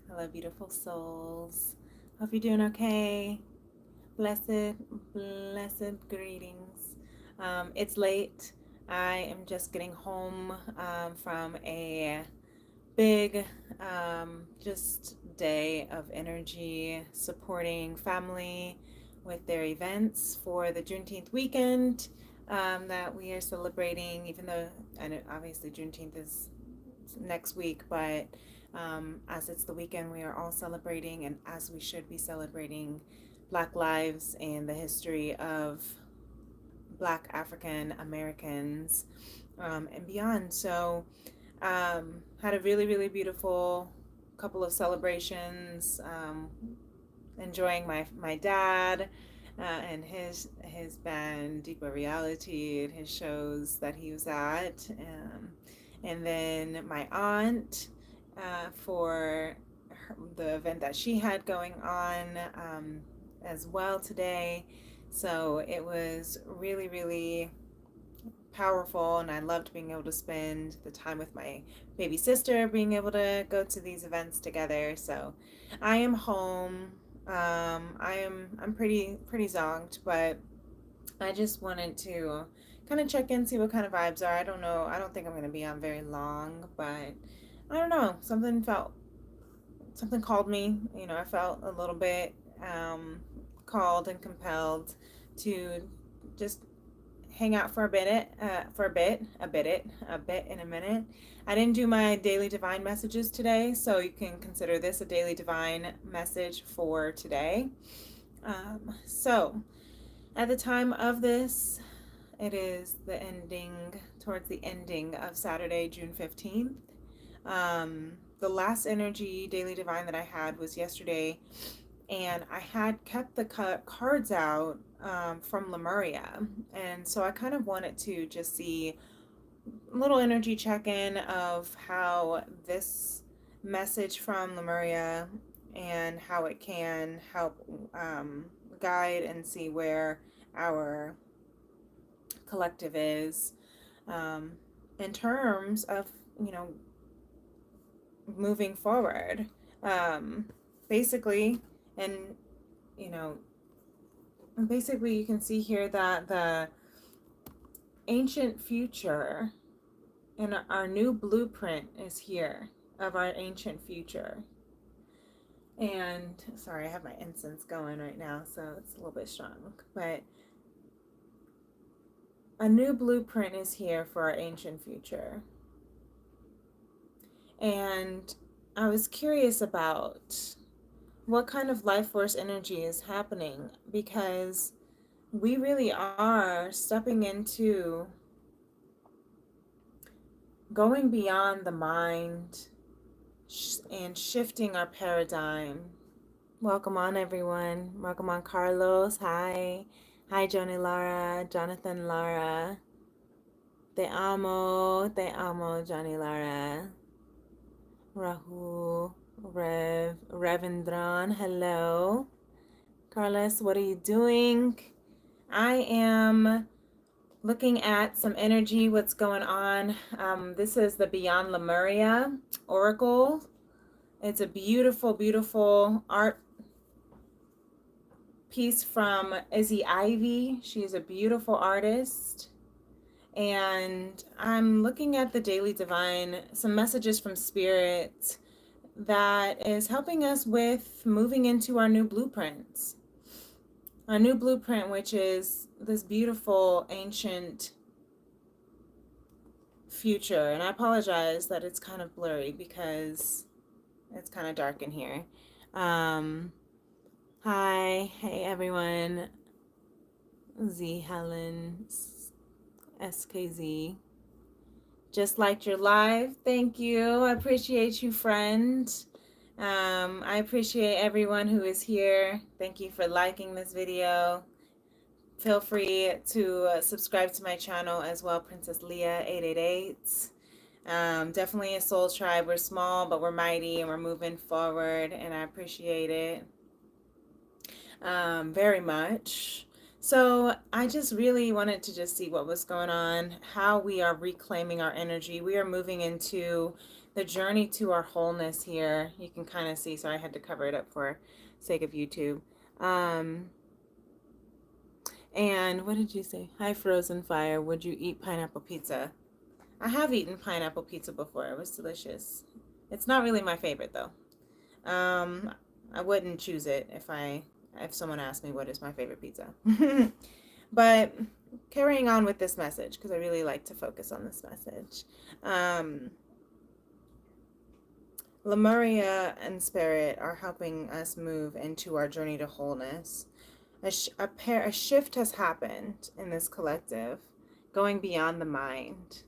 Hello, beautiful souls. Hope you're doing okay. Blessed, blessed greetings. It's late. I am just getting home from a big just day of energy supporting family with their events for the Juneteenth weekend that we are celebrating, even though I know obviously Juneteenth is next week, but as it's the weekend, we are all celebrating, and as we should be celebrating Black lives and the history of Black African Americans and beyond. So, had a really, really beautiful couple of celebrations. Enjoying my dad and his band Deeper Reality and his shows that he was at, and then my aunt for the event that she had going on as well today. So it was really, really powerful, and I loved being able to spend the time with my baby sister, being able to go to these events together. So I am home. I'm pretty zonked, but I just wanted to kind of check in, see what kind of vibes are. I don't know. I don't think I'm going to be on very long, but I don't know. Something called me. I felt a little bit called and compelled to just hang out for a bit in a minute. I didn't do my daily divine messages today, so you can consider this a daily divine message for today. So at the time of this, it is towards the ending of Saturday, June 15th. The last energy daily divine that I had was yesterday, and I had kept the cards out from Lemuria, and so I kind of wanted to just see a little energy check-in of how this message from Lemuria and how it can help guide and see where our collective is um, in terms of moving forward. Um, basically, and you know, basically, you can see here that the ancient future and our new blueprint is here of our ancient future. And sorry, I have my incense going right now, so it's a little bit strong. But a new blueprint is here for our ancient future. And I was curious about what kind of life force energy is happening, because we really are stepping into going beyond the mind and shifting our paradigm. Welcome on, everyone. Welcome on, Carlos. Hi. Hi, Johnny Lara, Jonathan Lara. Te amo, Johnny Lara. Rahul, Revendran, hello. Carlos, what are you doing? I am looking at some energy, what's going on. This is the Beyond Lemuria Oracle. It's a beautiful, beautiful art piece from Izzy Ivy. She's a beautiful artist. And I'm looking at the Daily Divine, some messages from Spirit that is helping us with moving into our new blueprints. Our new blueprint, which is this beautiful ancient future. And I apologize that it's kind of blurry because it's kind of dark in here. Hi, hey everyone. Z Helen, SKZ. Just liked your live. Thank you. I appreciate you, friend. I appreciate everyone who is here. Thank you for liking this video. Feel free to subscribe to my channel as well, Princess Leah 888. Definitely a soul tribe. We're small, but we're mighty, and we're moving forward, and I appreciate it very much. So I just really wanted to just see what was going on, how we are reclaiming our energy. We are moving into the journey to our wholeness here. You can kind of see, so I had to cover it up for sake of YouTube. And what did you say? Hi, Frozen Fire. Would you eat pineapple pizza? I have eaten pineapple pizza before. It was delicious. It's not really my favorite though. I wouldn't choose it if someone asked me what is my favorite pizza. But carrying on with this message, because I really like to focus on this message. Lemuria and Spirit are helping us move into our journey to wholeness. A shift has happened in this collective, going beyond the mind.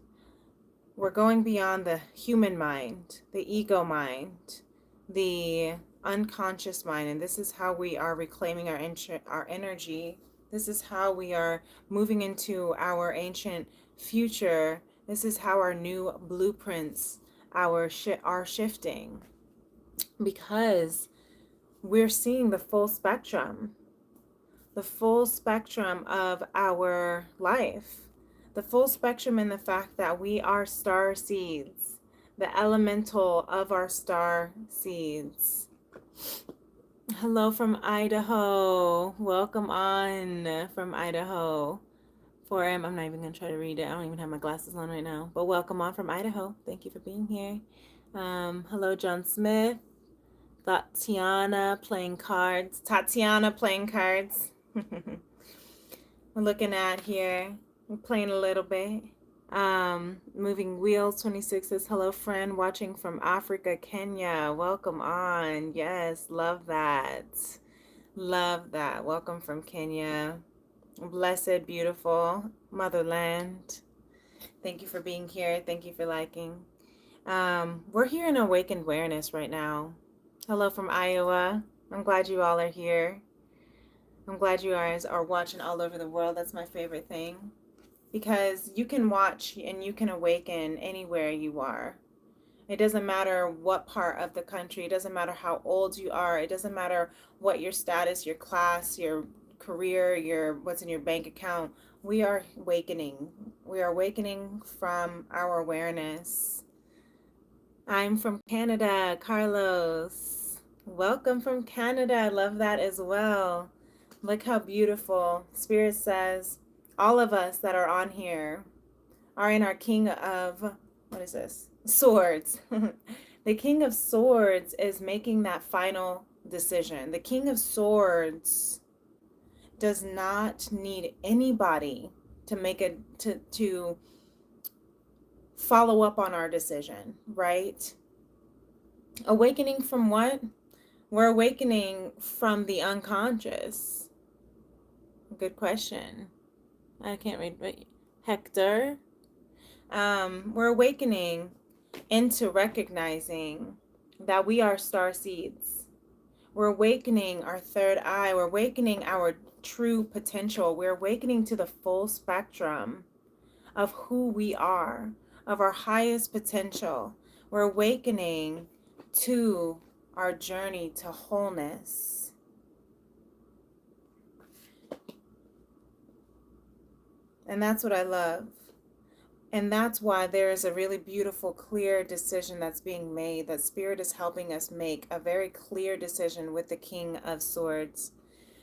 We're going beyond the human mind, the ego mind, the unconscious mind, and this is how we are reclaiming our energy. This is how we are moving into our ancient future. This is how our new blueprints are shifting, because we're seeing the full spectrum of our life, the full spectrum in the fact that we are star seeds, the elemental of our star seeds. Hello from Idaho. Welcome on from Idaho. 4 a.m. I'm not even going to try to read it. I don't even have my glasses on right now. But welcome on from Idaho. Thank you for being here. Hello, John Smith. Tatiana playing cards. We're looking at here. We're playing a little bit. Moving Wheels 26 says, hello, friend, watching from Africa, Kenya. Welcome on. Yes, love that. Love that. Welcome from Kenya. Blessed, beautiful motherland. Thank you for being here. Thank you for liking. We're here in Awakened Awareness right now. Hello from Iowa. I'm glad you all are here. I'm glad you guys are watching all over the world. That's my favorite thing. Because you can watch and you can awaken anywhere you are. It doesn't matter what part of the country. It doesn't matter how old you are. It doesn't matter what your status, your class, your career, what's in your bank account. We are awakening. We are awakening from our awareness. I'm from Canada, Carlos. Welcome from Canada. I love that as well. Look how beautiful. Spirit says all of us that are on here are in our King of, what is this? Swords. The King of Swords is making that final decision. The King of Swords does not need anybody to make it to follow up on our decision, right? Awakening from what? We're awakening from the unconscious. Good question. I can't read, but Hector. We're awakening into recognizing that we are star seeds. We're awakening our third eye. We're awakening our true potential. We're awakening to the full spectrum of who we are, of our highest potential. We're awakening to our journey to wholeness. And that's what I love. And that's why there is a really beautiful, clear decision that's being made, that Spirit is helping us make a very clear decision with the King of Swords.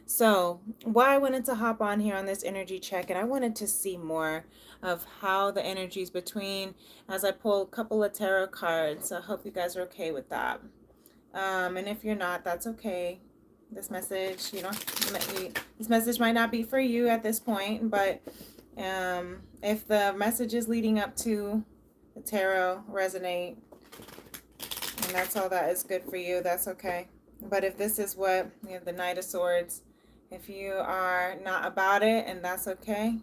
So why I wanted to hop on here on this energy check, and I wanted to see more of how the energies between, as I pull a couple of tarot cards. So I hope you guys are okay with that. And if you're not, that's okay. This message, this message might not be for you at this point, but if the messages leading up to the tarot resonate, and that's all that is good for you, that's okay. But if this is what, the Knight of Swords, if you are not about it, and that's okay.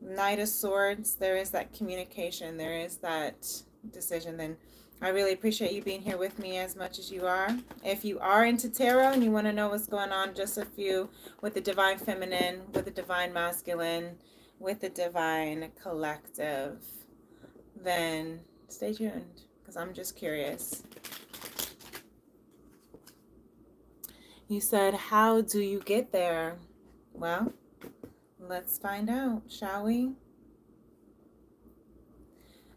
Knight of Swords, there is that communication, there is that decision. Then I really appreciate you being here with me as much as you are. If you are into tarot and you want to know what's going on, just a few with the Divine Feminine, with the Divine Masculine, with the Divine Collective, then stay tuned, because I'm just curious. You said, how do you get there? Well, let's find out, shall we?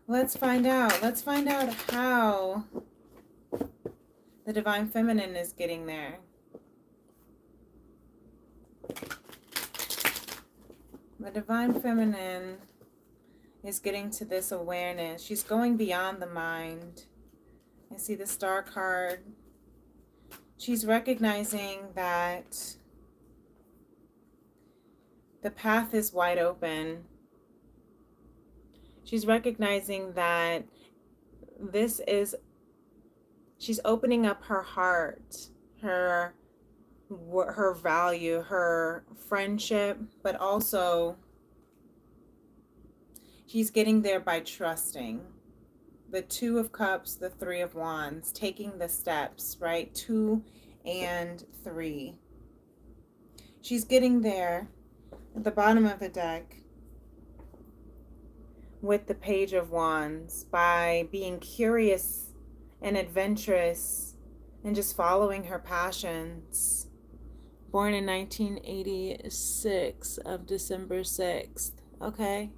Let's find out. Let's find out how the Divine Feminine is getting there. The Divine Feminine is getting to this awareness. She's going beyond the mind. I see the Star card. She's recognizing that the path is wide open. She's recognizing that she's opening up her heart, her value, her friendship, but also she's getting there by trusting. The Two of Cups, the Three of Wands, taking the steps, right? 2 and 3. She's getting there at the bottom of the deck with the Page of Wands by being curious and adventurous and just following her passions. Born in 1986 of December 6th. Okay.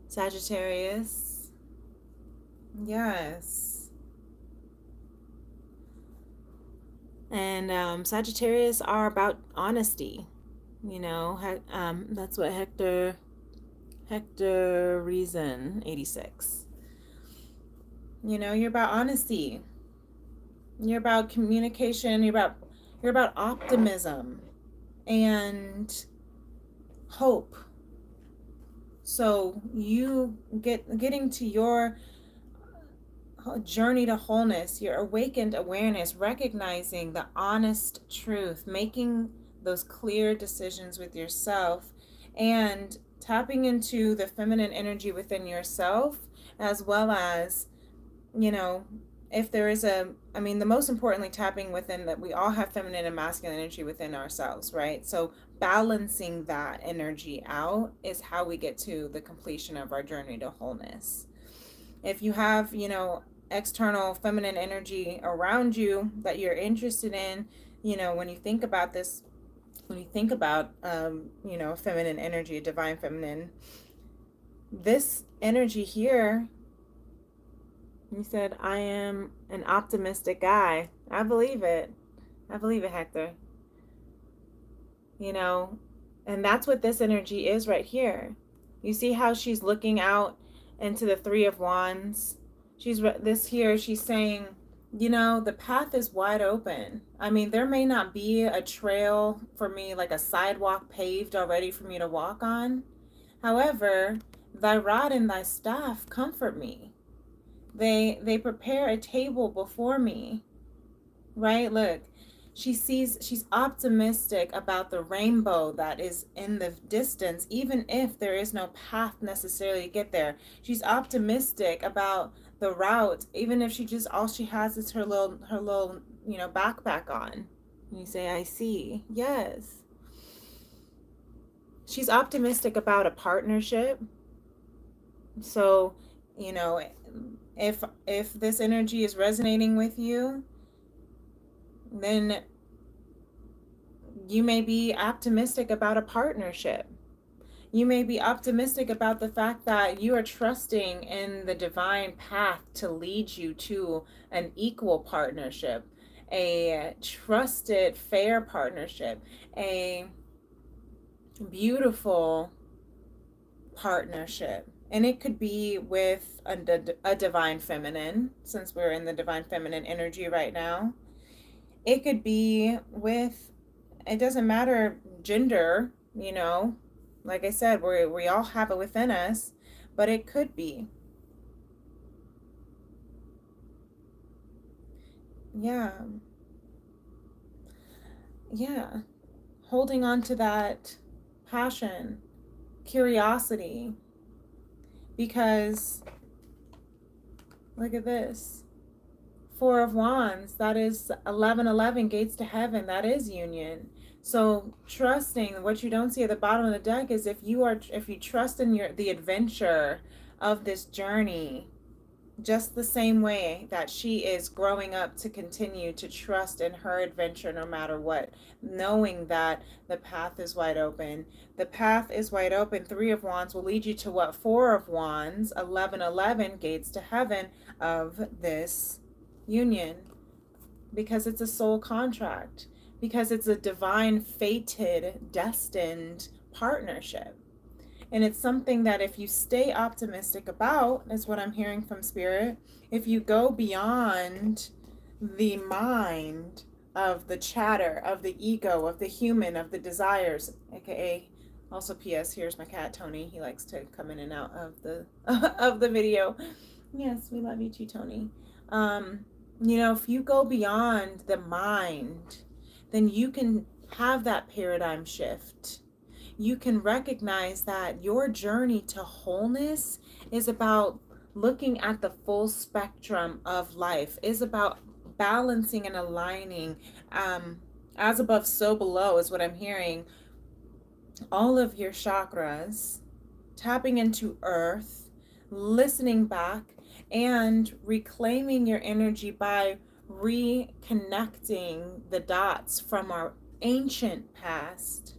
Sagittarius. Yes. And Sagittarius are about honesty. You know, that's what Hector Reason 86. You know, you're about honesty. You're about communication. You're about optimism and hope. So you getting to your journey to wholeness, your awakened awareness, recognizing the honest truth, making those clear decisions with yourself, and tapping into the feminine energy within yourself, as well as, you know, if there is the most importantly, tapping within that we all have feminine and masculine energy within ourselves, right? So balancing that energy out is how we get to the completion of our journey to wholeness. If you have, external feminine energy around you that you're interested in, when you think about this, when you think about, feminine energy, divine feminine, this energy here, you said, I am an optimistic guy. I believe it. Hector. And that's what this energy is right here. You see how she's looking out into the Three of Wands? She's saying, the path is wide open. There may not be a trail for me, like a sidewalk paved already for me to walk on. However, thy rod and thy staff comfort me. They prepare a table before me. Right? Look, she's optimistic about the rainbow that is in the distance, even if there is no path necessarily to get there. She's optimistic about the route, even if all she has is her little backpack on. And you say, I see. Yes. She's optimistic about a partnership. So, if this energy is resonating with you, then you may be optimistic about a partnership. You may be optimistic about the fact that you are trusting in the divine path to lead you to an equal partnership, a trusted, fair partnership, a beautiful partnership. And it could be with a divine feminine, since we're in the divine feminine energy right now. It could be with, it doesn't matter gender, like I said, we all have it within us, but it could be. Yeah. Yeah. Holding on to that passion, curiosity, because look at this. Four of Wands, that is 1111 gates to heaven. That is union. So trusting, what you don't see at the bottom of the deck is if you trust in the adventure of this journey, just the same way that she is growing up to continue to trust in her adventure no matter what, knowing that the path is wide open. The path is wide open. Three of Wands will lead you to what? Four of Wands, 1111 gates to heaven of this union, because it's a soul contract, because it's a divine, fated, destined partnership. And it's something that if you stay optimistic about, is what I'm hearing from Spirit, if you go beyond the mind of the chatter, of the ego, of the human, of the desires, aka also PS, here's my cat Tony. He likes to come in and out of the of the video. Yes, we love you too, Tony. If you go beyond the mind, then you can have that paradigm shift. You can recognize that your journey to wholeness is about looking at the full spectrum of life, is about balancing and aligning. As above, so below is what I'm hearing. All of your chakras, tapping into earth, listening back, and reclaiming your energy by reconnecting the dots from our ancient past,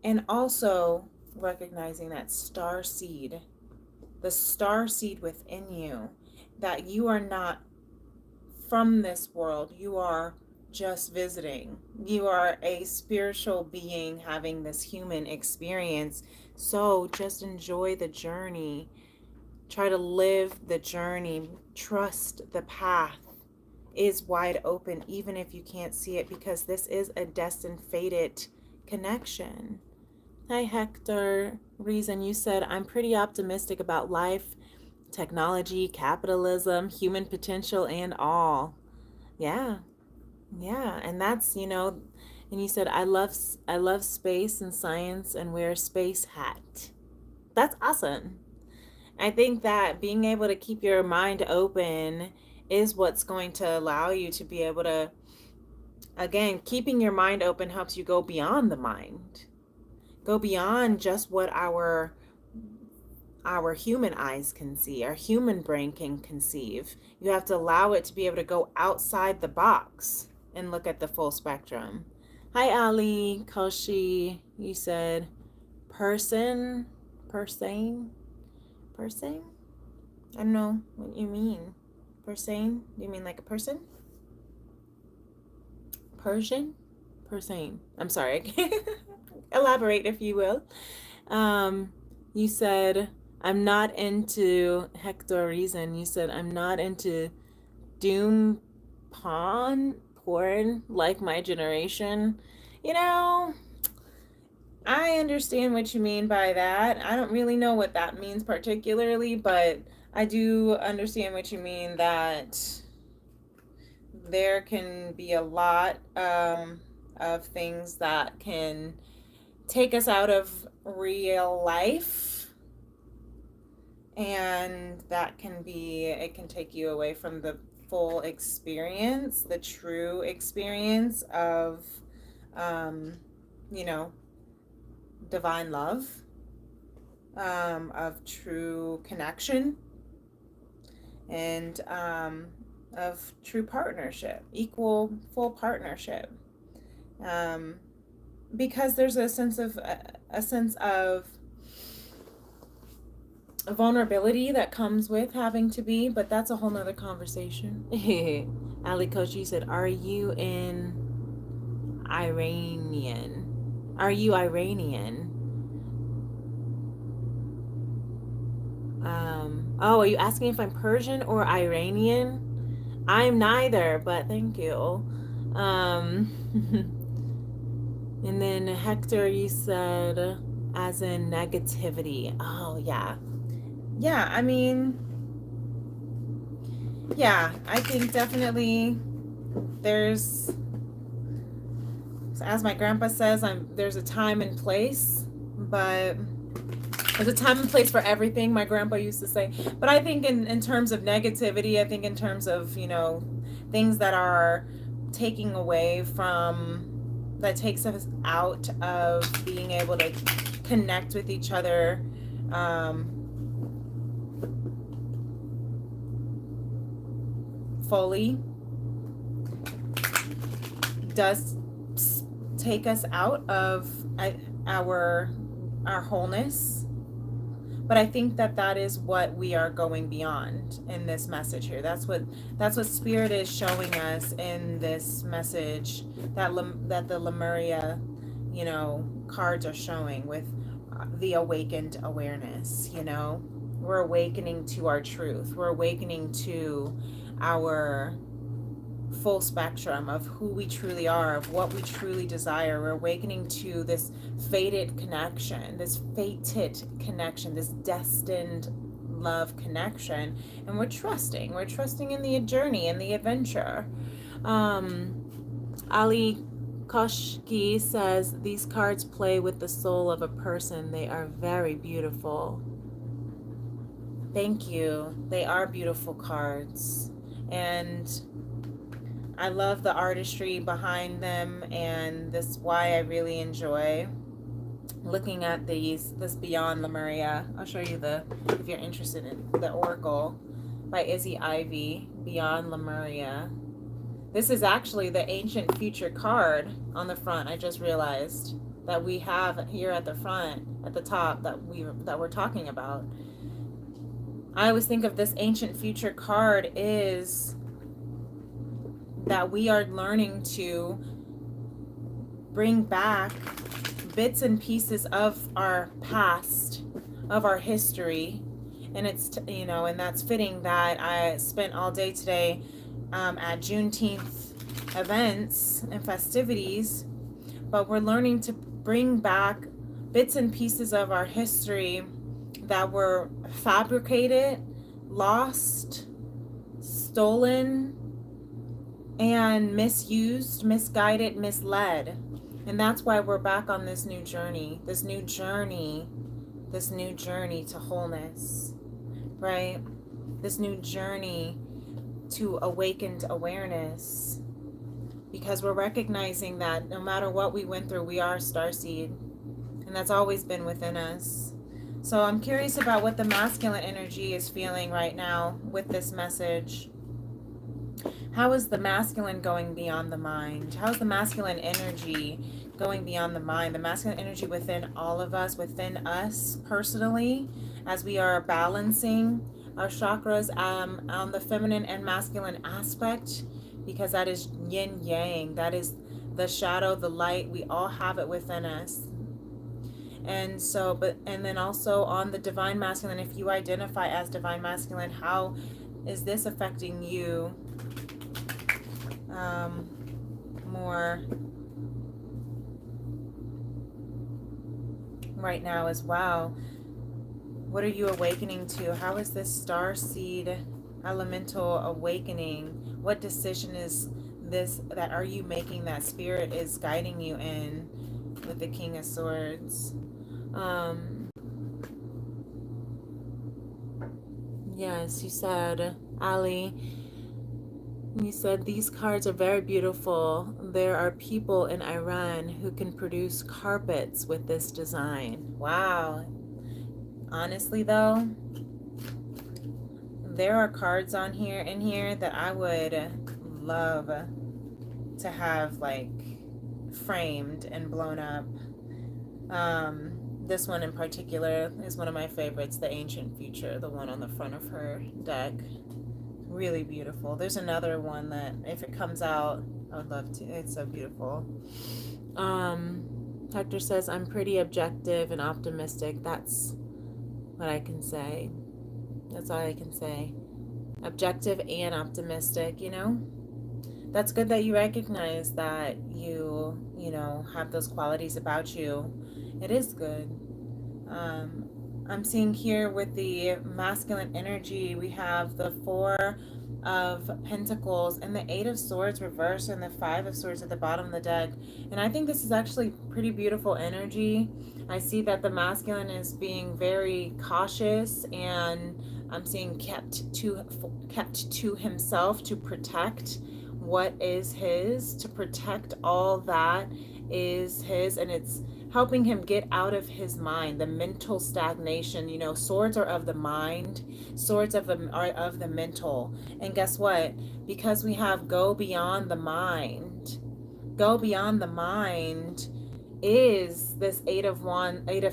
and also recognizing that star seed, the star seed within you, that you are not from this world. You are just visiting. You are a spiritual being having this human experience. So just enjoy the journey. Try to live the journey. Trust the path is wide open, even if you can't see it, because this is a destined, fated connection. Hi, Hector. Reason, you said, I'm pretty optimistic about life, technology, capitalism, human potential, and all. Yeah. Yeah. And that's, and you said, I love space and science and wear a space hat. That's awesome. I think that being able to keep your mind open is what's going to allow you to be able to, again, keeping your mind open helps you go beyond the mind. Go beyond just what our human eyes can see, our human brain can conceive. You have to allow it to be able to go outside the box and look at the full spectrum. Hi, Ali, Koshi. You said person? I don't know what you mean. Persane? Do you mean like a person? Persian? Persane. I'm sorry. Elaborate if you will. You said, I'm not into Hector Reason. You said, I'm not into doom porn like my generation. I understand what you mean by that. I don't really know what that means particularly, but I do understand what you mean, that there can be a lot of things that can take us out of real life, and it can take you away from the full experience, the true experience of divine love, of true connection, and of true partnership, equal, full partnership. Because there's a sense of vulnerability that comes with having to be, but that's a whole nother conversation. Ali Kochi said, Are you Iranian? Are you are you asking if I'm Persian or Iranian? I'm neither, but thank you. And then Hector, you said, as in negativity. Oh, yeah. Yeah, I mean, yeah, I think definitely there's, as my grandpa says, there's a time and place, but there's a time and place for everything, my grandpa used to say. But I think in terms of negativity, I think in terms of, things that are taking away from, that takes us out of being able to connect with each other, fully does take us out of our our wholeness. But I think that that is what we are going beyond in this message here. That's what Spirit is showing us in this message, that the Lemuria, cards are showing with the awakened awareness. We're awakening to our truth. We're awakening to our full spectrum of who we truly are, of what we truly desire. We're awakening to this fated connection, this destined love connection, and we're trusting. We're trusting in the journey and the adventure. Ali Koshki says these cards play with the soul of a person. They are very beautiful. Thank you. They are beautiful cards. And I love the artistry behind them, and this is why I really enjoy looking at this Beyond Lemuria. I'll show you if you're interested in the Oracle by Izzy Ivy, Beyond Lemuria. This is actually the ancient future card on the front. I just realized that we have here at the front, at the top, that we're talking about. I always think of this ancient future card is that we are learning to bring back bits and pieces of our past, of our history. And it's, and that's fitting that I spent all day today at Juneteenth events and festivities. But we're learning to bring back bits and pieces of our history that were fabricated, lost, stolen, and misused, misguided, misled. And that's why we're back on this new journey to wholeness, right? This new journey to awakened awareness, because we're recognizing that no matter what we went through, we are starseed, and that's always been within us. So I'm curious about what the masculine energy is feeling right now with this message. How is the masculine going beyond the mind? How is the masculine energy going beyond the mind? The masculine energy within all of us, within us personally, as we are balancing our chakras on the feminine and masculine aspect, because that is yin yang. That is the shadow, the light. We all have it within us. And so, and then also on the divine masculine, if you identify as divine masculine, how is this affecting you more right now as well? What are you awakening to? How is this starseed elemental awakening? What decision is this that are you making that Spirit is guiding you in with the King of Swords? Yes, you said, Ali, you said these cards are very beautiful. There are people in Iran who can produce carpets with this design. Wow. Honestly though, there are cards in here that I would love to have like framed and blown up. This one in particular is one of my favorites, the Ancient Future, the one on the front of her deck. Really beautiful. There's another one that if it comes out, I would love to. It's so beautiful. Hector says, I'm pretty objective and optimistic. That's what I can say. That's all I can say. Objective and optimistic, That's good that you recognize that you have those qualities about you. It is good. I'm seeing here with the masculine energy, we have the Four of Pentacles and the Eight of Swords reversed and the Five of Swords at the bottom of the deck. And I think this is actually pretty beautiful energy. I see that the masculine is being very cautious, and I'm seeing kept to himself to protect what is his, to protect all that is his, and it's helping him get out of his mind, the mental stagnation. You know, swords are of the mind, swords are of the mental. And guess what? Because we have go beyond the mind, go beyond the mind is this eight of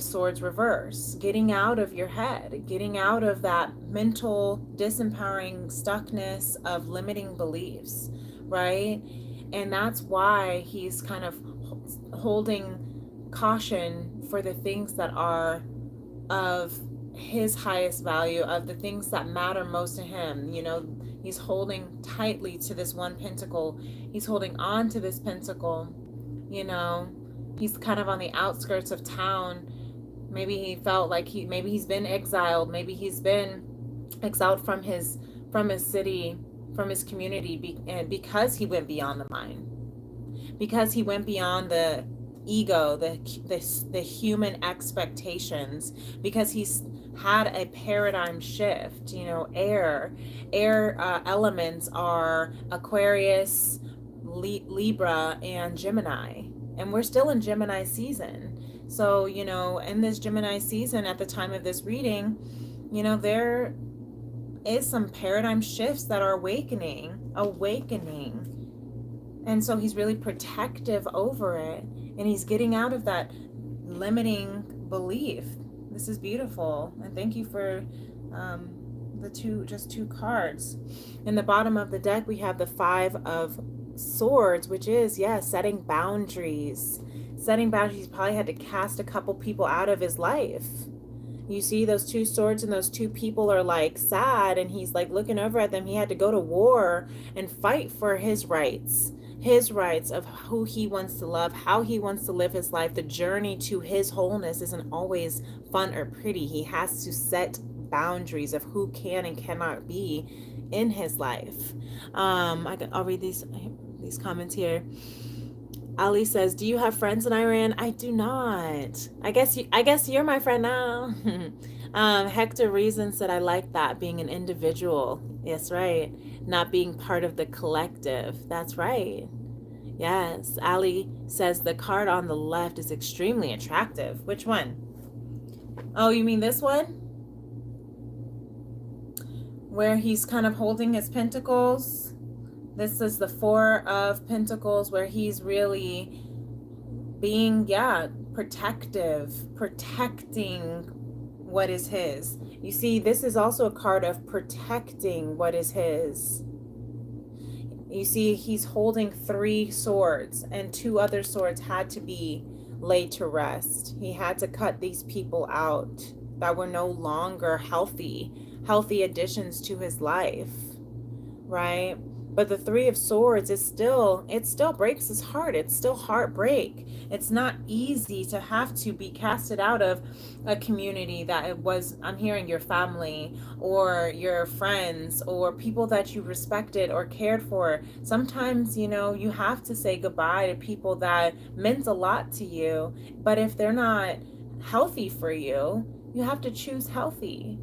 swords reverse, getting out of your head, getting out of that mental disempowering stuckness of limiting beliefs, right? And that's why he's kind of holding caution for the things that are of his highest value, of the things that matter most to him. You know, he's holding tightly to this one pentacle, he's holding on to this pentacle. You know, he's kind of on the outskirts of town. Maybe he felt like maybe he's been exiled, maybe he's been exiled from his city, from his community, because he went beyond the mind, because he went beyond the ego, the human expectations, because he's had a paradigm shift. You know, air elements are Aquarius, Libra, and Gemini, and we're still in Gemini season. So, you know, in this Gemini season, at the time of this reading, you know, there is some paradigm shifts that are awakening. And so he's really protective over it, and he's getting out of that limiting belief. This is beautiful, and thank you for the two cards. In the bottom of the deck, we have the Five of Swords, which is, setting boundaries. Setting boundaries. He probably had to cast a couple people out of his life. You see those two swords, and those two people are like sad, and he's like looking over at them. He had to go to war and fight for his rights of who he wants to love, how he wants to live his life. The journey to his wholeness isn't always fun or pretty. He has to set boundaries of who can and cannot be in his life. I'll read these comments here. Ali says, "Do you have friends in Iran?" I do not. I guess you're my friend now. Hector Reason said, "I like that, being an individual." Yes, right. Not being part of the collective. That's right. Yes. Ali says the card on the left is extremely attractive. Which one? Oh, you mean this one? Where he's kind of holding his pentacles. This is the Four of Pentacles, where he's really being, protecting what is his. You see, this is also a card of protecting what is his. You see, he's holding 3 swords, and 2 other swords had to be laid to rest. He had to cut these people out that were no longer healthy additions to his life, right? But the 3 of Swords is it still breaks his heart. It's still heartbreak. It's not easy to have to be casted out of a community that it was, I'm hearing, your family or your friends or people that you respected or cared for. Sometimes, you know, you have to say goodbye to people that meant a lot to you. But if they're not healthy for you, you have to choose healthy,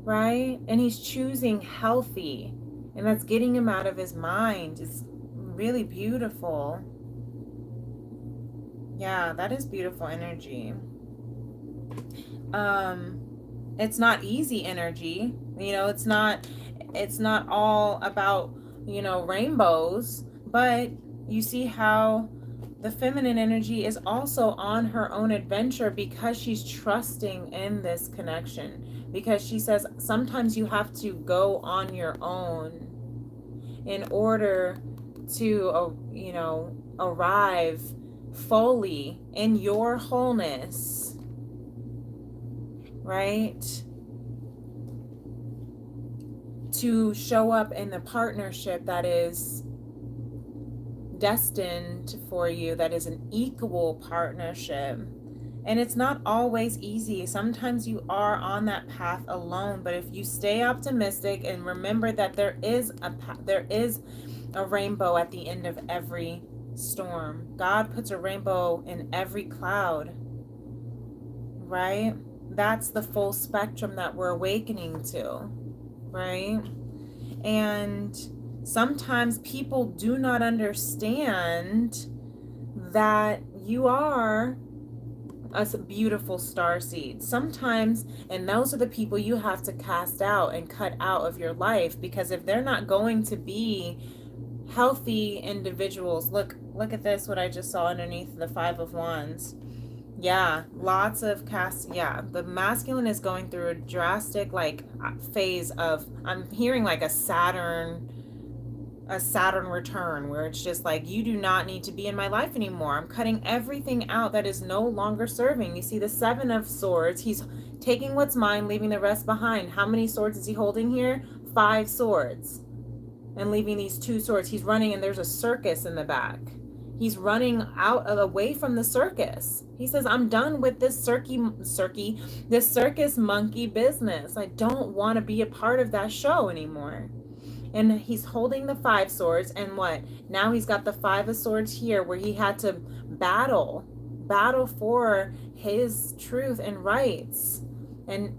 right? And he's choosing healthy. And that's getting him out of his mind. It's really beautiful. Yeah, that is beautiful energy. It's not easy energy. You know, it's not all about, you know, rainbows, but you see how the feminine energy is also on her own adventure because she's trusting in this connection. Because she says sometimes you have to go on your own in order to, arrive fully in your wholeness, right? To show up in the partnership that is destined for you, that is an equal partnership. And it's not always easy. Sometimes you are on that path alone, but if you stay optimistic and remember that there is a rainbow at the end of every storm. God puts a rainbow in every cloud, right? That's the full spectrum that we're awakening to, right? And Sometimes people do not understand that you are a beautiful star seed. Sometimes, and those are the people you have to cast out and cut out of your life, because if they're not going to be healthy individuals, look at this, what I just saw underneath the Five of Wands. Yeah, lots of yeah, the masculine is going through a drastic like phase of, I'm hearing like a Saturn return, where it's just like, you do not need to be in my life anymore. I'm cutting everything out that is no longer serving. You see the Seven of Swords. He's taking what's mine, leaving the rest behind. How many swords is he holding here? 5 swords. And leaving these 2 swords. He's running, and there's a circus in the back. He's running away from the circus. He says, I'm done with this this circus monkey business. I don't want to be a part of that show anymore. And he's holding the 5 swords, and what? Now he's got the 5 of swords here, where he had to battle for his truth and rights, and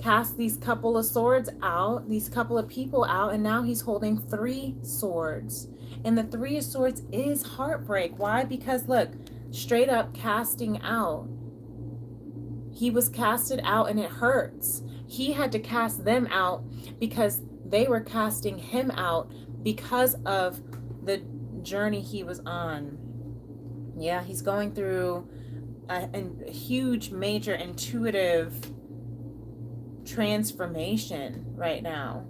cast these couple of swords out, these couple of people out, and now he's holding 3 swords. And the 3 of swords is heartbreak. Why? Because look, straight up casting out. He was casted out, and it hurts. He had to cast them out because they were casting him out because of the journey he was on. Yeah, he's going through a huge, major, intuitive transformation right now.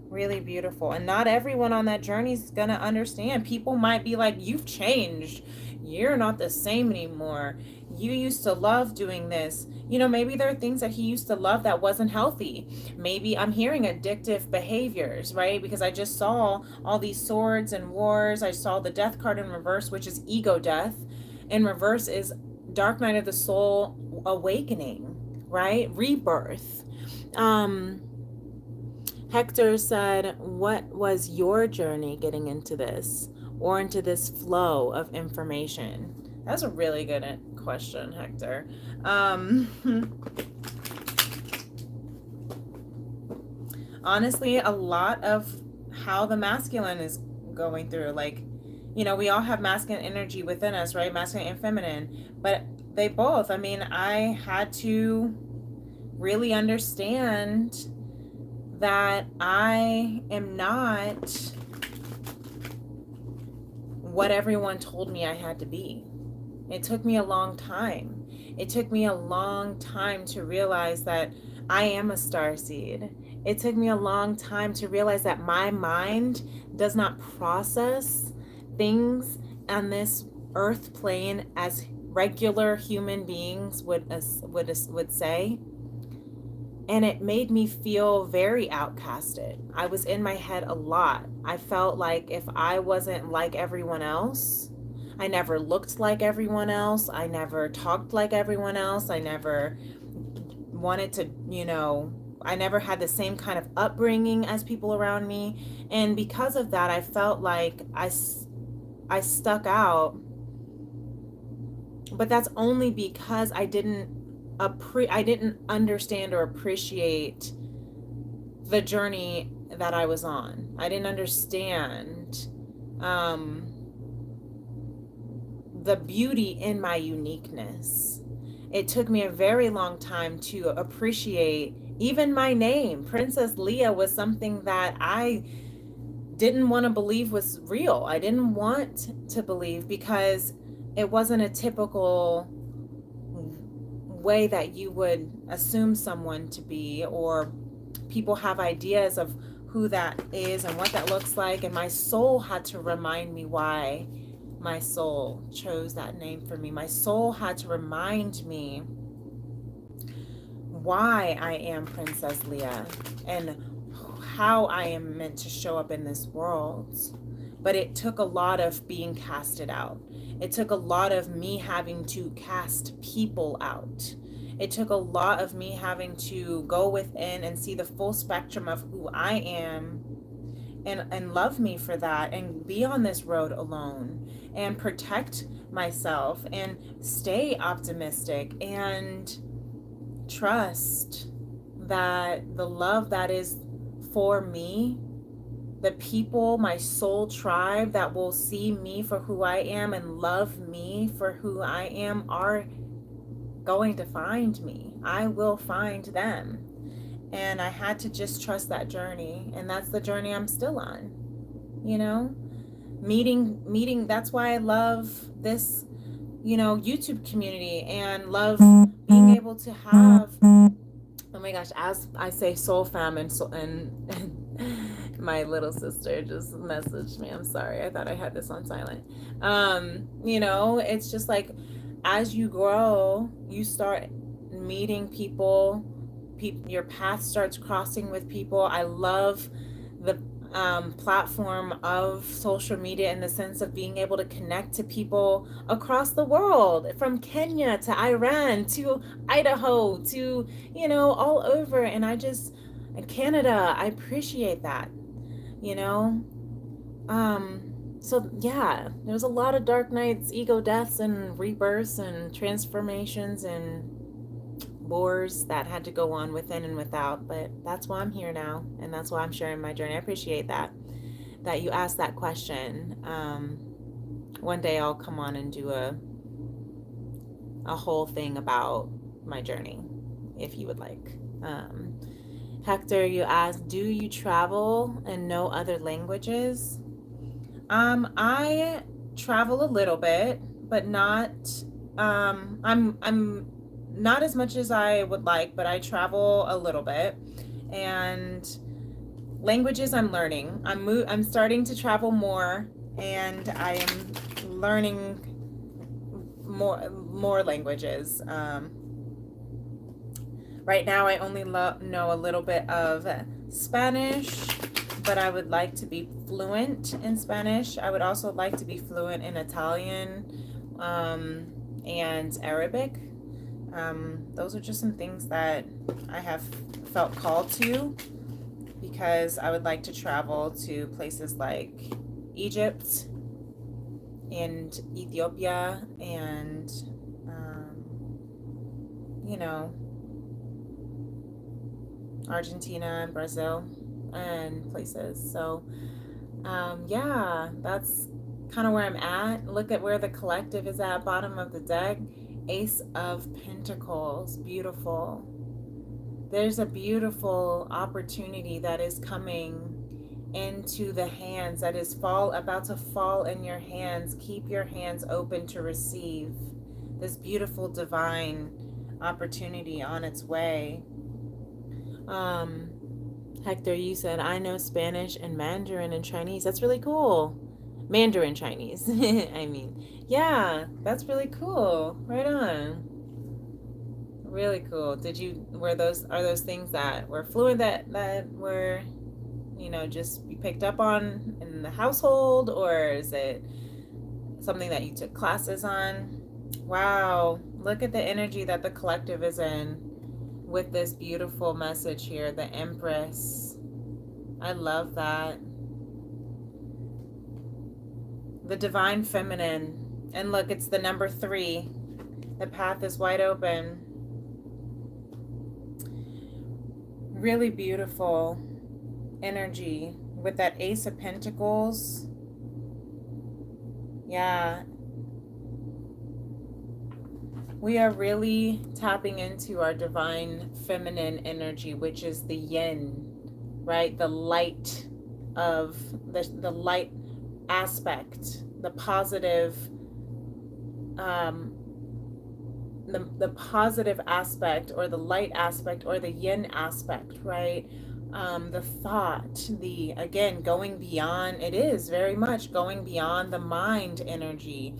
Really beautiful. And not everyone on that journey is going to understand. People might be like, you've changed. You're not the same anymore. You used to love doing this. You know, maybe there are things that he used to love that wasn't healthy. Maybe I'm hearing addictive behaviors, right? Because I just saw all these swords and wars. I saw the death card in reverse, which is ego death. In reverse is Dark Night of the Soul, awakening, right? Rebirth. Hector said, what was your journey getting into this, or into this flow of information? That's a really good question, Hector. Honestly, a lot of how the masculine is going through, like, you know, we all have masculine energy within us, right? Masculine and feminine, but they both, I mean, I had to really understand that I am not what everyone told me I had to be. It took me a long time. It took me a long time to realize that I am a starseed. It took me a long time to realize that my mind does not process things on this earth plane as regular human beings would say. And it made me feel very outcasted. I was in my head a lot. I felt like if I wasn't like everyone else, I never looked like everyone else, I never talked like everyone else, I never wanted to, I never had the same kind of upbringing as people around me. And because of that, I felt like I stuck out. But that's only because I didn't understand or appreciate the journey that I was on. I didn't understand the beauty in my uniqueness. It took me a very long time to appreciate even my name. Princess Leah was something that I didn't want to believe was real. I didn't want to believe because it wasn't a typical way that you would assume someone to be, or people have ideas of who that is and what that looks like. And my soul had to remind me why my soul chose that name for me. My soul had to remind me why I am Princess Leah and how I am meant to show up in this world. But it took a lot of being casted out. It took a lot of me having to cast people out. It took a lot of me having to go within and see the full spectrum of who I am, and love me for that, and be on this road alone and protect myself and stay optimistic and trust that the love that is for me, the people, my soul tribe that will see me for who I am and love me for who I am, are going to find me. I will find them. And I had to just trust that journey. And that's the journey I'm still on, you know? Meeting, that's why I love this, YouTube community, and love being able to have, oh my gosh, as I say soul fam, and my little sister just messaged me. I'm sorry. I thought I had this on silent. It's just like, as you grow, you start meeting people, your path starts crossing with people. I love the platform of social media in the sense of being able to connect to people across the world, from Kenya to Iran to Idaho to, all over. And Canada, I appreciate that, you know? So yeah, there's a lot of dark nights, ego deaths, and rebirths, and transformations, and wars that had to go on within and without. But that's why I'm here now, and that's why I'm sharing my journey. I appreciate that you asked that question. One day I'll come on and do a whole thing about my journey, if you would like. Hector, you asked, do you travel and know other languages? I travel a little bit, but not. I'm not as much as I would like, but I travel a little bit. And languages I'm learning. I'm starting to travel more, and I am learning more languages. Right now, I only know a little bit of Spanish, but I would like to be fluent in Spanish. I would also like to be fluent in Italian, and Arabic. Those are just some things that I have felt called to, because I would like to travel to places like Egypt and Ethiopia and, Argentina and Brazil and places. So, yeah, that's kind of where I'm at. Look at where the collective is at, bottom of the deck. Ace of Pentacles, beautiful. There's a beautiful opportunity that is coming into the hands, that is about to fall in your hands. Keep your hands open to receive this beautiful divine opportunity on its way. Hector, you said, I know Spanish and Mandarin and Chinese. That's really cool. Mandarin Chinese. I mean, yeah, that's really cool. Right on. Really cool. Are those things that were fluent, that were, just you picked up on in the household, or is it something that you took classes on? Wow. Look at the energy that the collective is in with this beautiful message here, the Empress. I love that. The Divine Feminine. And look, it's the number 3. The path is wide open. Really beautiful energy with that Ace of Pentacles. Yeah. We are really tapping into our divine feminine energy, which is the yin, right? The light of the light aspect, the positive, the positive aspect, or the light aspect, or the yin aspect, right? The thought, again, going beyond. It is very much going beyond the mind energy.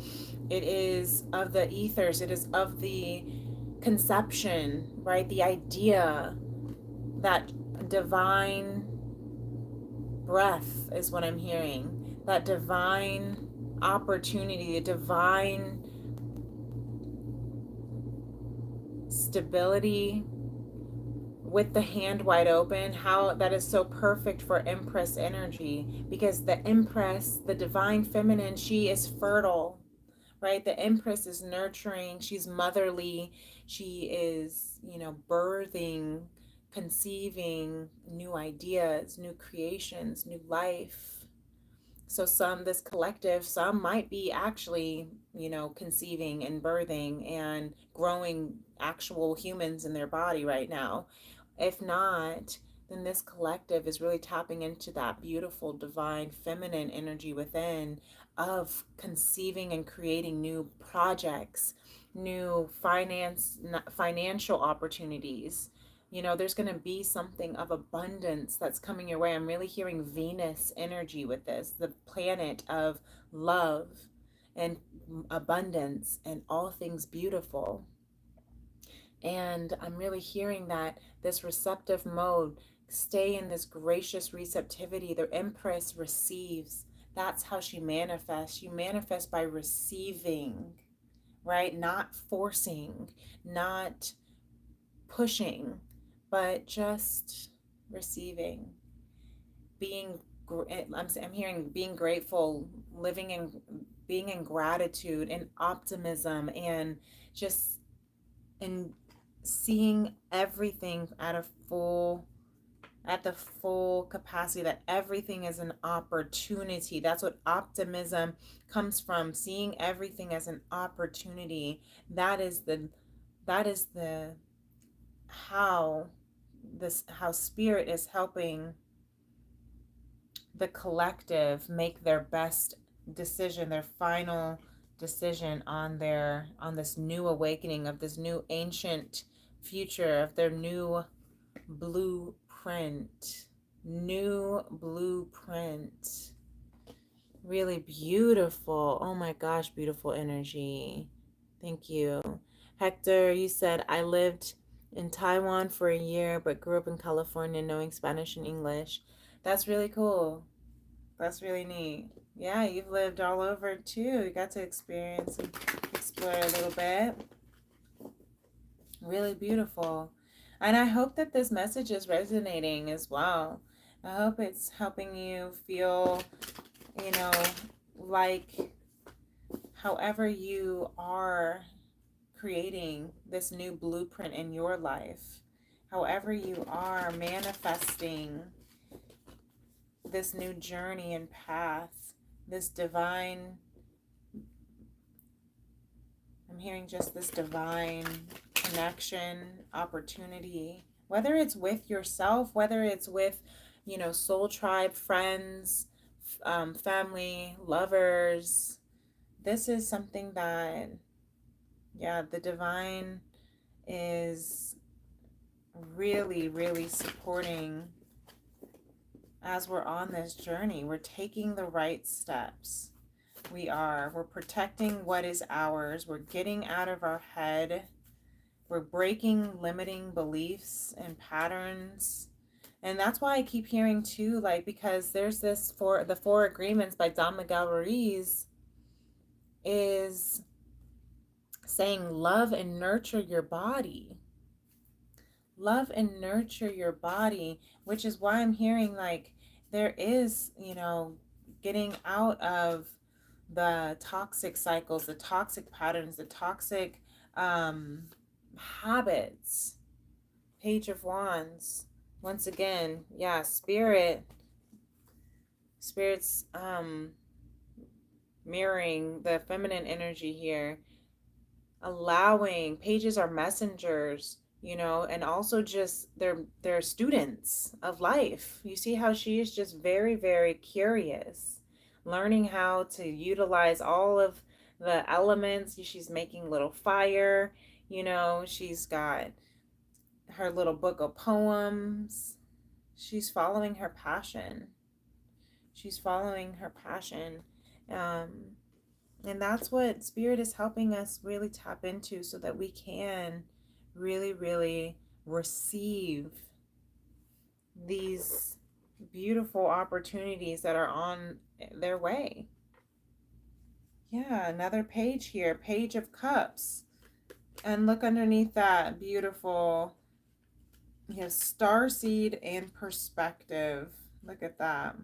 It is of the ethers. It is of the conception, right? The idea, that divine breath is what I'm hearing. That divine opportunity, a divine stability with the hand wide open. How that is so perfect for Empress energy, because the Empress, the divine feminine, she is fertile, right? The Empress is nurturing, she's motherly, she is, birthing conceiving new ideas, new creations, new life. So this collective, some might be actually, conceiving and birthing and growing actual humans in their body right now. If not, then this collective is really tapping into that beautiful divine feminine energy within, of conceiving and creating new projects, new financial opportunities. There's going to be something of abundance that's coming your way. I'm really hearing Venus energy with this, the planet of love and abundance and all things beautiful. And I'm really hearing that this receptive mode, stay in this gracious receptivity. The Empress receives. That's how she manifests. You manifest by receiving, right? Not forcing, not pushing, but just receiving. Being, I'm hearing being grateful, living in, being in gratitude and optimism, and just in seeing everything at the full capacity, that everything is an opportunity. That's what optimism comes from, seeing everything as an opportunity. That is the how how spirit is helping the collective make their best decision, their final decision on this new awakening of this new ancient future, of their new blueprint. New blueprint. Really beautiful. Oh my gosh, beautiful energy. Thank you. Hector, you said, I lived in Taiwan for a year but grew up in California knowing Spanish and English. That's really cool. That's really neat. Yeah, you've lived all over too. You got to experience and explore a little bit. Really beautiful. And I hope that this message is resonating as well. I hope it's helping you feel, you know, like however you are creating this new blueprint in your life, however you are manifesting this new journey and path, this divine, I'm hearing just this divine connection, opportunity, whether it's with yourself, whether it's with, soul tribe, friends, family, lovers. This is something that, yeah, the divine is really, really supporting as we're on this journey. We're taking the right steps. We're protecting what is ours. We're getting out of our head. We're breaking limiting beliefs and patterns. And that's why I keep hearing too, because there's the Four Agreements by Don Miguel Ruiz is saying love and nurture your body. Love and nurture your body, which is why I'm hearing there is, getting out of the toxic cycles, the toxic patterns, the toxic habits. Page of Wands. Once again, yeah, spirit's mirroring the feminine energy here, allowing, pages are messengers, and also just they're students of life. You see how she is just very, very curious, learning how to utilize all of the elements. She's making little fire, she's got her little book of poems. She's following her passion. She's following her passion. Um, and that's what Spirit is helping us really tap into, so that we can really, really receive these beautiful opportunities that are on their way. Yeah, another page here, Page of Cups. And look underneath that, beautiful, starseed and perspective. Look at that.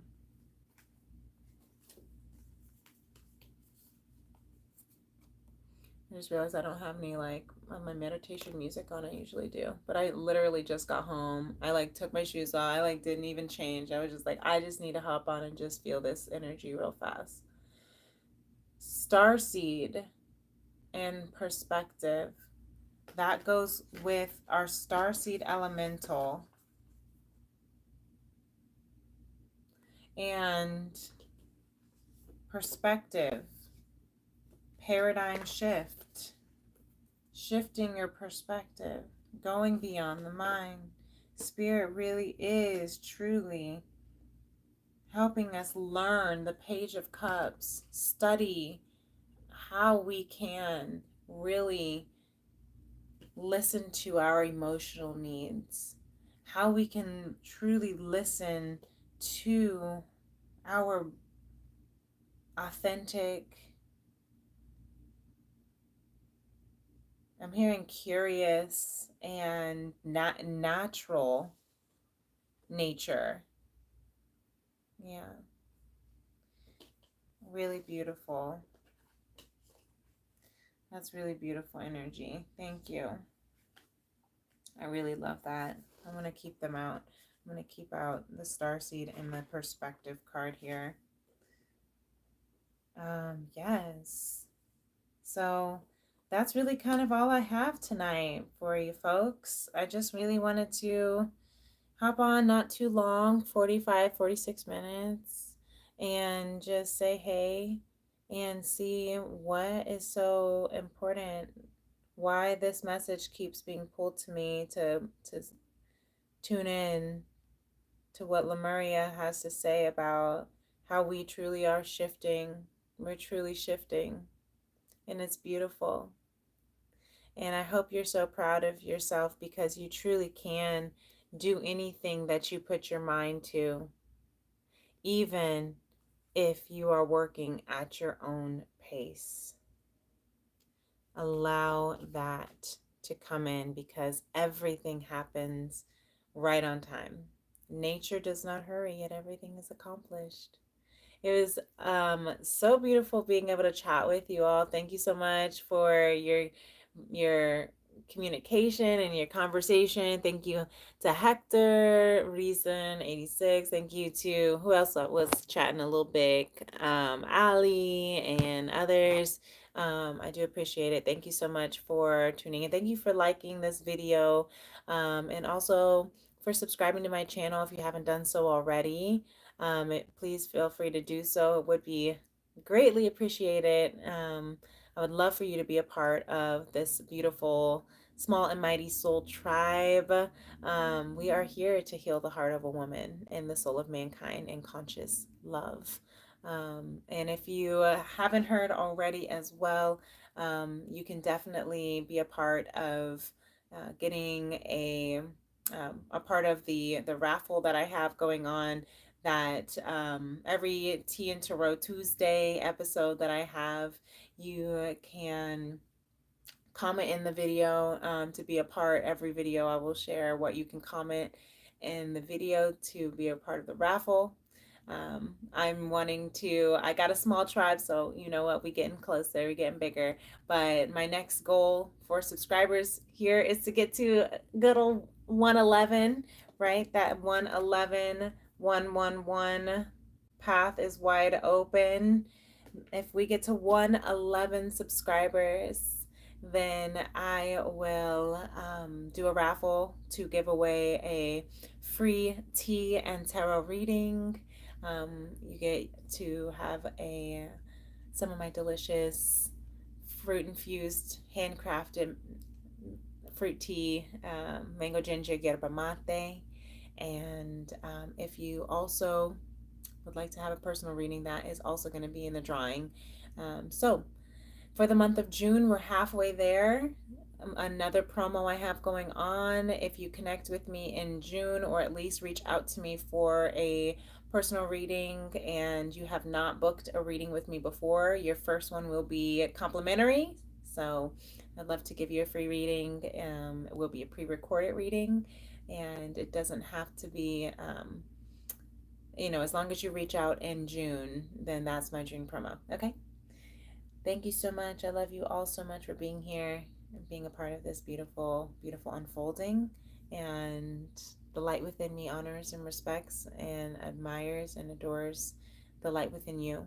I just realized I don't have any like on my meditation music on. I usually do, but I literally just got home. I like took my shoes off. I like didn't even change. I was just like, I just need to hop on and just feel this energy real fast. Starseed and perspective. That goes with our starseed elemental and perspective, paradigm shift, shifting your perspective, going beyond the mind. Spirit really is truly helping us learn the Page of Cups, study how we can really listen to our emotional needs, how we can truly listen to our authentic, I'm hearing curious and natural nature. Yeah, really beautiful. That's really beautiful energy. Thank you. I really love that. I'm going to keep them out. I'm going to keep out the starseed and the perspective card here. Yes. So that's really kind of all I have tonight for you folks. I just really wanted to hop on not too long, 45, 46 minutes, and just say hey and see what is so important, why this message keeps being pulled to me to tune in to what Lemuria has to say about how we truly are shifting. We're truly shifting, and it's beautiful. And I hope you're so proud of yourself because you truly can do anything that you put your mind to, even if you are working at your own pace. Allow that to come in because everything happens right on time. Nature does not hurry, yet everything is accomplished. It was so beautiful being able to chat with you all. Thank you so much for your communication and your conversation. Thank you to Hector, Reason86. Thank you to who else was chatting a little bit, Ali and others. I do appreciate it. Thank you so much for tuning in. Thank you for liking this video, and also for subscribing to my channel if you haven't done so already. Please feel free to do so. It would be greatly appreciated. I would love for you to be a part of this beautiful small and mighty soul tribe. We are here to heal the heart of a woman and the soul of mankind in conscious love. And if you haven't heard already as well, you can definitely be a part of getting a part of the raffle that I have going on. That every Tea and Tarot Tuesday episode that I have, you can comment in the video to be a part. Every video I will share what you can comment in the video to be a part of the raffle. I'm wanting to, I got a small tribe, so you know what, we getting closer, we're getting bigger. But my next goal for subscribers here is to get to good old 111, right? That 111, 111 path is wide open. If we get to 111 subscribers, then I will do a raffle to give away a free tea and tarot reading. You get to have some of my delicious fruit infused handcrafted fruit tea, mango ginger yerba mate. And if you also would like to have a personal reading, that is also going to be in the drawing. So for the month of June, we're halfway there. Another promo I have going on, if you connect with me in June or at least reach out to me for a personal reading and you have not booked a reading with me before, your first one will be complimentary. So I'd love to give you a free reading. It will be a pre-recorded reading, and it doesn't have to be as long as you reach out in June, then that's my June promo. Okay. Thank you so much. I love you all so much for being here and being a part of this beautiful, beautiful unfolding. And the light within me honors and respects and admires and adores the light within you.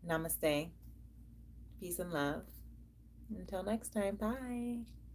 Namaste. Peace and love. Until next time. Bye.